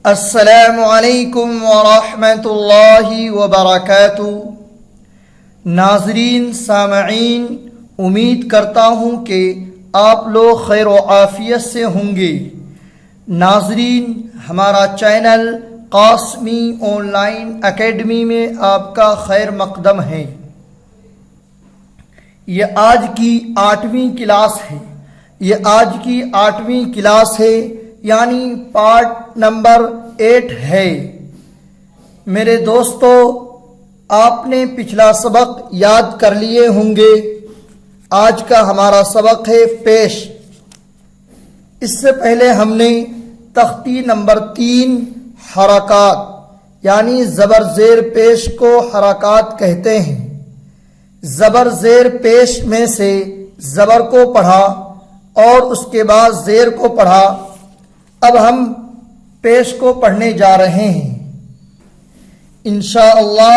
السلام علیکم ورحمۃ اللہ وبرکاتہ۔ ناظرین، سامعین، امید کرتا ہوں کہ آپ لوگ خیر و عافیت سے ہوں گے۔ ناظرین، ہمارا channel Qasmi on line academy میں آپ کا خیر مقدم ہے۔ یہ آج کی 8ویں کلاس ہے، یعنی پارٹ نمبر 8 ہے۔ میرے دوستو، آپ نے پچھلا سبق یاد کر لیے ہوں گے۔ آج کا ہمارا سبق ہے پیش۔ اس سے پہلے ہم نے تختی نمبر 3 حرکات یعنی زبر زیر پیش کو حرکات کہتے ہیں، زبر زیر پیش میں سے زبر کو پڑھا اور اس کے بعد زیر کو پڑھا۔ اب ہم پیش کو پڑھنے جا رہے ہیں۔ انشاءاللہ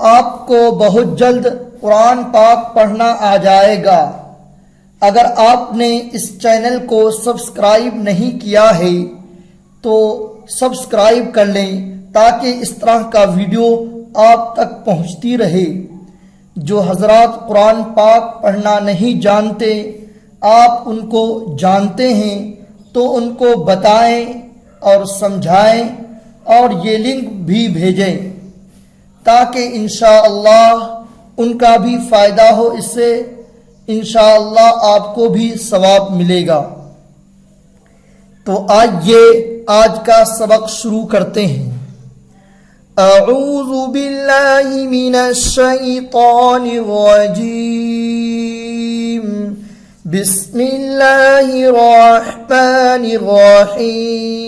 آپ کو بہت جلد قرآن پاک پڑھنا آ جائے گا۔ اگر آپ نے اس چینل کو سبسکرائب نہیں کیا ہے تو سبسکرائب کر لیں تاکہ اس طرح کا ویڈیو آپ تک پہنچتی رہے۔ جو حضرات قرآن پاک پڑھنا نہیں جانتے، آپ ان کو جانتے ہیں تو ان کو بتائیں اور سمجھائیں اور یہ لنک بھی بھیجیں تاکہ انشاءاللہ ان کا بھی فائدہ ہو، اس سے انشاءاللہ آپ کو بھی ثواب ملے گا۔ تو آج کا سبق شروع کرتے ہیں۔ اعوذ باللہ من الشیطان الرجیم، بسم اللہ الرحمن الرحیم۔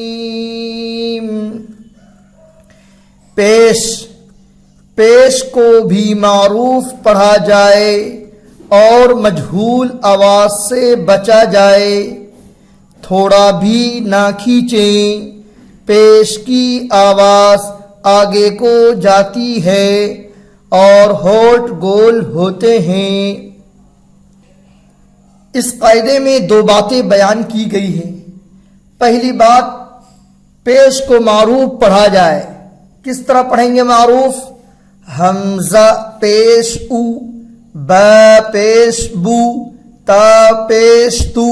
پیش کو بھی معروف پڑھا جائے اور مجہول آواز سے بچا جائے، تھوڑا بھی نہ کھینچیں، پیش کی آواز آگے کو جاتی ہے اور ہونٹ گول ہوتے ہیں۔ اس قاعدے میں 2 باتیں بیان کی گئی ہیں۔ پہلی بات، پیش کو معروف پڑھا جائے۔ کس طرح پڑھیں گے معروف؟ حمزہ پیش او، با پیش بو، تا پیش تو،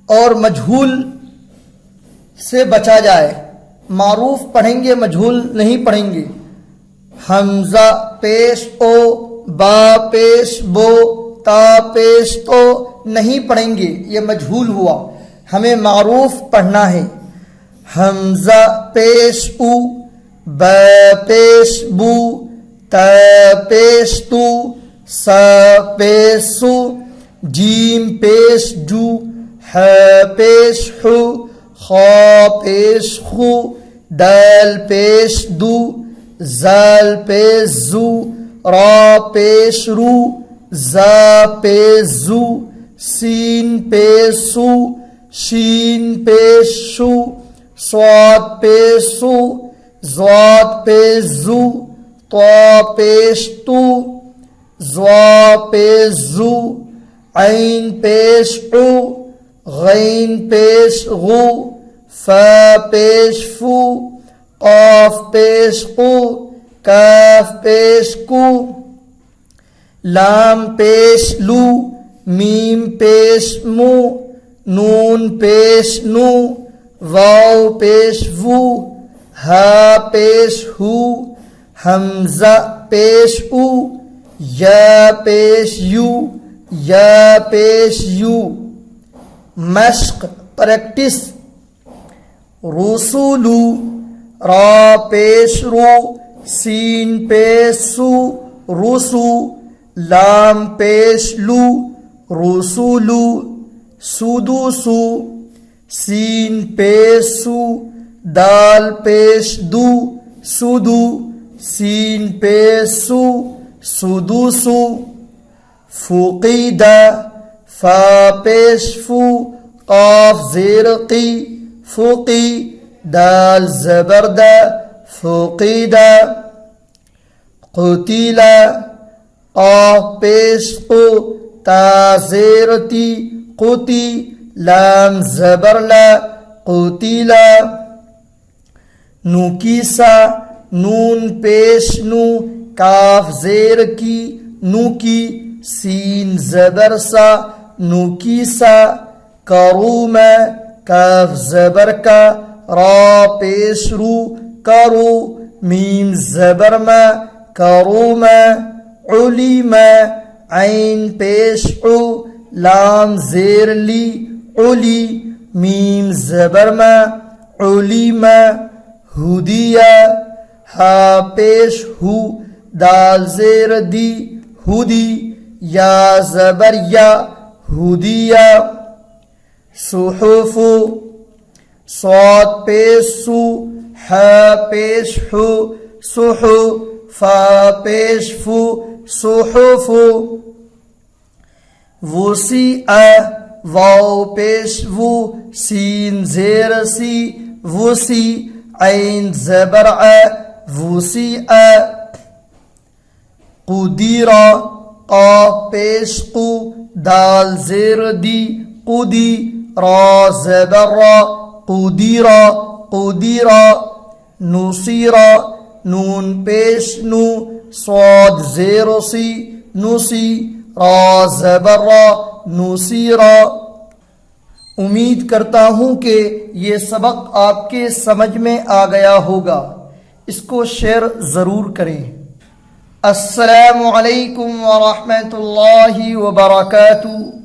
اور مجہول سے بچا جائے۔ معروف پڑھیں گے، مجہول نہیں پڑھیں گے۔ حمزہ پیش او، با پیش بو، تا پیش تو نہیں پڑھیں گے، یہ مجہول ہوا۔ ہمیں معروف پڑھنا ہے۔ حمزہ پیش او، با پیش بو، تا پیش تو، سا پیش سو، جیم پیش جو، ح پیش حو، خا پیش خو، دال پیش دو، زال پیش زو، را پیش رو، زا پیش زو، سین پیش سو، شین پیش شو، صاد پیش سو، زواد پیش زو، طا پیش تو، زوا پیش زو، عین پیش عو، غین پیش غو، فا پیش فو، قاف پیش قو، کاف پیش کو، لام پیش لو، میم پیش مو، نون پیش نو، واو پیش وو، ہا پیش ہو، حمزہ پیش او، یا پیش یو، یا پیش یو۔ مشق، پریکٹس۔ رسولو، را پیش رو، سین پیش سو، رسو، لام پیش لو، رسولو، سودو سو، سین پیش سو، دال پیش دو، سودو، سین پیش سو، سودو سو۔ فقیدہ، فا پیش فو، قاف زیر قی، فقی، دال زبردہ، فقیدہ۔ قتیلہ، قاف پیش قو، تا زیر تی، قتی، لام زبر لا، قتیلہ۔ نوکیسا نون پیش نو کاف زیر کی نو کی سین زبر سا نوکیسا کروم کاف زبر کا را پیش رو کرو میم زبر ما کروم علیم عین پیش عو لام زیر لی علی میم زبر ما علیم ہدیہ ہا پیش ہو دال زیر دی ہدی یا زبر یا ہدیہ صحف صاد پیش سو ہا پیش ہو صحو فا پیش فو صحف وسیع واو پیش وو سین زیر سی وسی عین زبر وسیع قدیرا قاف پیش قو دال زیر دی قدی را زبر را قدیرا قدیرا نصیرا نون پیش نو صاد زیر سی نسی را زبر را نصیرا۔ امید کرتا ہوں کہ یہ سبق آپ کے سمجھ میں آ گیا ہوگا، اس کو شیئر ضرور کریں۔ السلام علیکم ورحمۃ اللہ وبرکاتہ۔